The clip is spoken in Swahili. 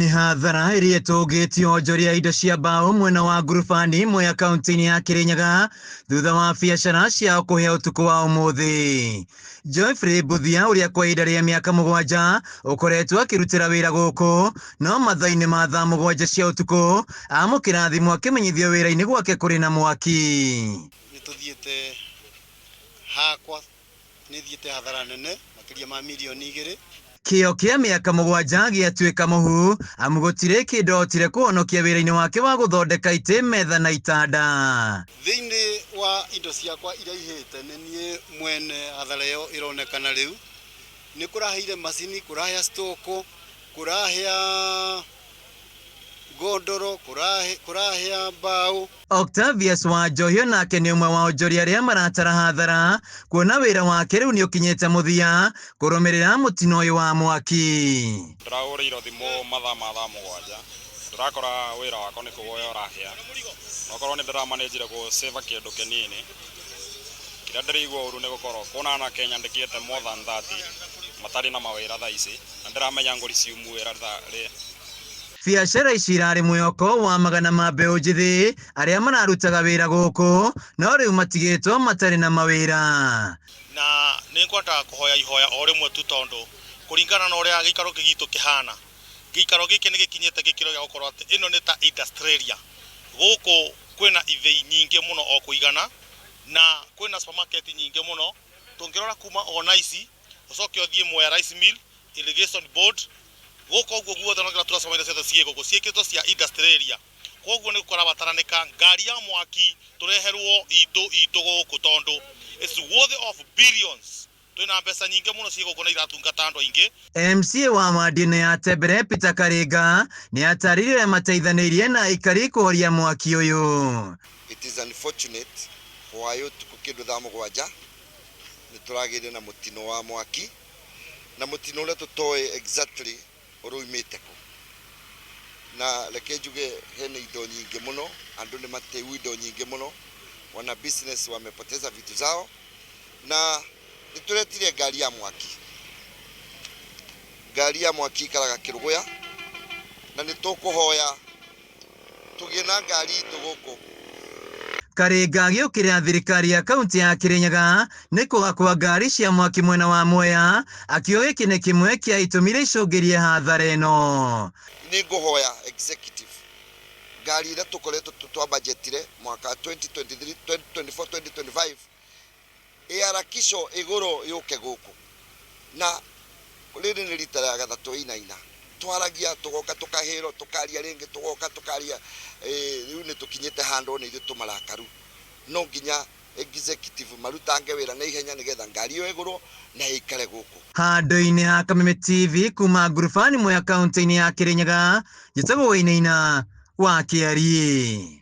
Nĩ hathara ĩrĩa ĩtũngĩtio onjoria indo cia mbaũ mwena wa ngurubani imwe ya kaunti-inĩ ya Kirinyaga thutha wa biacara ciao kũhĩa ũtukũ wa ũmũthĩ. Geoffrey Buthia ũrĩa kwa ihinda rĩa mĩaka 7 ũkoretwo akĩrutĩra wĩra gũkũ, no mathaa-inĩ ma thaa 7 cia ũtukũ amũkĩra thimũ akĩmenyithio wĩra-inĩ gwake kũrĩ na mwaki. Nĩtũthiĩte hakwa nĩthiĩte hathara nene makĩria ma milioni 2. Kĩo kĩa mĩaka 7 gĩatuĩka mũhu amu gũtirĩ kĩndũ ahotire kũhonokia wĩra-inĩ wake wa gũthondeka itĩ, metha na itanda. Thĩinĩ wa indo ciakwa iria ihĩte nĩ niĩ mwene hathara ĩyo ĩronekana rĩu. Nĩ kũrahĩire macini, kũrahĩa stoko, kũrahĩa godoro, kũrahĩa mbaũ. Octavius Wanjohi nake nĩ ũmwe wa onjoria arĩa maratara hathara kuona wĩra wake rĩu nĩ ũkinyĩte mũthia kũrũmĩrĩra mũtino ũyũ wa mwaki. Ndĩragũrĩirwo thimũ mathaa ma thaa 7. Ndĩrakora wĩra wakwa nĩ kũgoya ũrahĩa. Nokorwo nĩ ndĩramanĩnjire gũ-save kĩndũ kĩnini. Kĩrĩa ndĩraigua ũru nĩ gũkorwo kuna na Kenya ndĩkĩte more than 30 matarĩ na mawĩra thaa ici, na ndĩramenya ngũri ciumu wĩra rĩ. Biacara ici irarĩ mwĩhoko wa magana ma mbeũ njĩthĩ arĩa mararutaga wĩra gũkũ, no rĩu matigĩtwo matarĩ na mawĩra. Na nĩngwenda kũhoya ihoya o rĩmwe tu tondũ kũringana na ũrĩa gĩikaro gitũ kĩhana, gĩikaro gĩkĩ nĩ gĩkinyĩte gĩkĩro gĩa gũkorwo atĩ ĩno nĩ ta Australia. Gũkũ kwĩna ithĩi nyingĩ mũno o kũigana na kwĩna supermarket nyingĩ mũno. Tũngĩrora kuma o Nice ũcoke ũthiĩ Mwea Rice Mill, Irrigation Board, gũkũ ũguo guothe no turasoma indo ciothe ciĩgũkũ ciĩkĩtwo cia Australia. Koguo nĩ kũrabataranĩka ngari ya mwaki tũreherwo itũ gũkũ tondũ it's worth of billions. Twĩna mbeca nyingĩ mũno ciĩgũkũ na iratungata andũ aingĩ. MCA wa wadi-inĩ ya Tembere Peter Karinga nĩ atarĩirie mateithanĩirie na aikari kũhoria mwaki ũyũ. It is unfortunate hwaĩ ũtukũ kĩndũ thaa 7 nĩ tũragĩire na mũtino wa mwaki, na mũtino ũrĩa tũtoĩ exactly ũrũimĩte kũ. Na reke njuge hena indo nyingĩ mũno, andũ nĩ mateu indo nyingĩ mũno, wana business wamepoteza vitu zao, na nĩtũretire ngari ya mwaki. Ngari ya mwaki ikaraga Kĩrũgũya, na nĩtũkũhoya tũgĩe na ngari itũ gũkũ. Karinga agĩũkĩrĩra thirikari ya kaunti ya Kirinyaga nĩ kwaga kwa ngari cia mwaki mwena wa Mwea, akiuga gĩkĩ nĩ kĩmwe kĩa itũmi iria icũngĩrie hathara ĩno. Nĩ ngũhoya executive ngari iria tũkoretwo twabudgetire mwaka 2023 2024 2025 ĩharakisho igũrũ yũke gũkũ, na rĩrĩ nĩ rita rĩa gatatũ ina twaragia tũgoka tũkahĩrwo tũkaria rĩngĩ tũgoka tũkaria rĩu nĩ tũkinyĩte handũ nĩ ithuĩ tũmarakaru. No nginya executive marutange wĩra na ihenya nĩgetha ngari ĩyo ĩgũrwo na ĩikare gũkũ. Handũ-inĩ ha Kameme TV kuma ngurubani imwe ya kaunti-inĩ ya Kirinyaga, njĩtagwo Wainaina wa Kĩarie.